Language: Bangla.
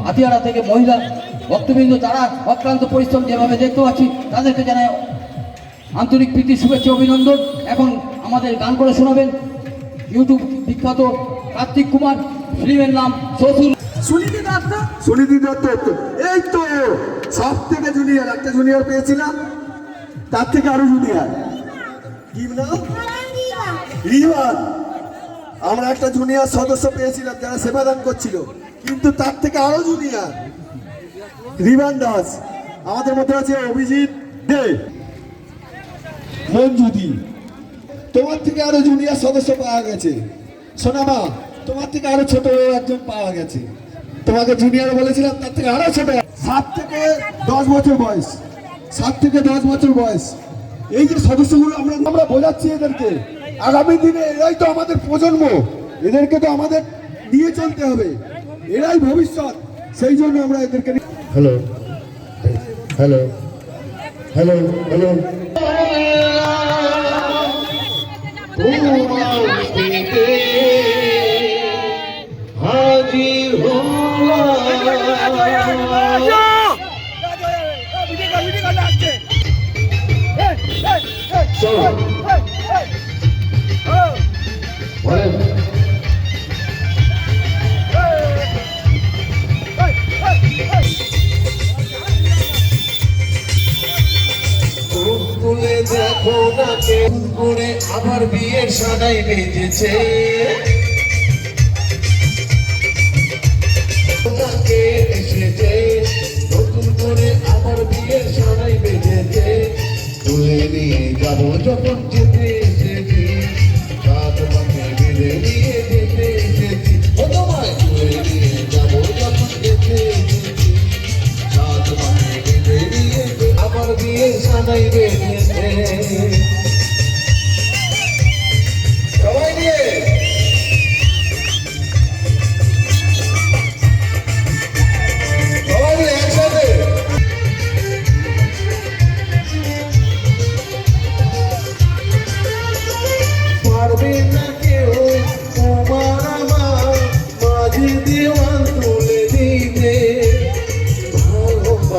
হাতিয়ারা থেকে মহিলা ভক্তবৃন্দ তারা অক্লান্ত পরিশ্রম যেভাবে দেখতে পাচ্ছি তাদেরকে জানায় আন্তরিক প্রীতি শুভেচ্ছা অভিনন্দন। এখন আমাদের গান করে শোনাবেন ইউটিউব বিখ্যাত কার্তিক কুমার, ফিল্মের নাম শ্বশুর। সুনীতি দত্ত এই তো সব থেকে জুনিয়র, একটা জুনিয়র পেয়েছিলাম, তার থেকে আরো জুনিয়র। কি নাম? রিওয়ান। আমরা একটা জুনিয়র সদস্য পেয়েছিলাম যারা সেবাদান করছিল, কিন্তু তার থেকে আরো জুনিয়র রিবান দাস। আমাদের মধ্যে আছে অভিজিৎ দে, মঞ্জুদি। তোমার থেকে আরো জুনিয়র সদস্য পাওয়া গেছে। সোনামা, তোমার থেকে আরো ছোট একজন পাওয়া গেছে। তোমাকে জুনিয়র বলেছিলাম, তার থেকে আরো ছোট, 7 থেকে 10 বছর বয়স, 7 থেকে 10 বছর বয়স। এই যে সদস্যগুলো আমরা বোঝাচ্ছি এদেরকে, আগামী দিনে এরাই তো আমাদের প্রজন্ম, এদেরকে তো আমাদের নিয়ে চলতে হবে, এরাই ভবিষ্যৎ। সেই জন্য আমরা এদেরকে হ্যালো হ্যালো হ্যালো হ্যালো হাজির তুলে দেখো না কেমন করে আমার বিয়ের সানাই বেজেছে, এসেছে নতুন করে আমার বিয়ের সানাই বেজেছে। তুলে নিয়ে যাবো যখন যেতে এসেছি, রাত মাকে বেঁধে নিয়ে যেতে এসেছি। ও তোমায় তুলে নিয়ে যাবো যখন যেতে এসেছি, রাত মাকে বেঁধে নিয়ে আমার বিয়ের সানাই বেজেছে। সবাই নিয়ে একসাথে পারবে না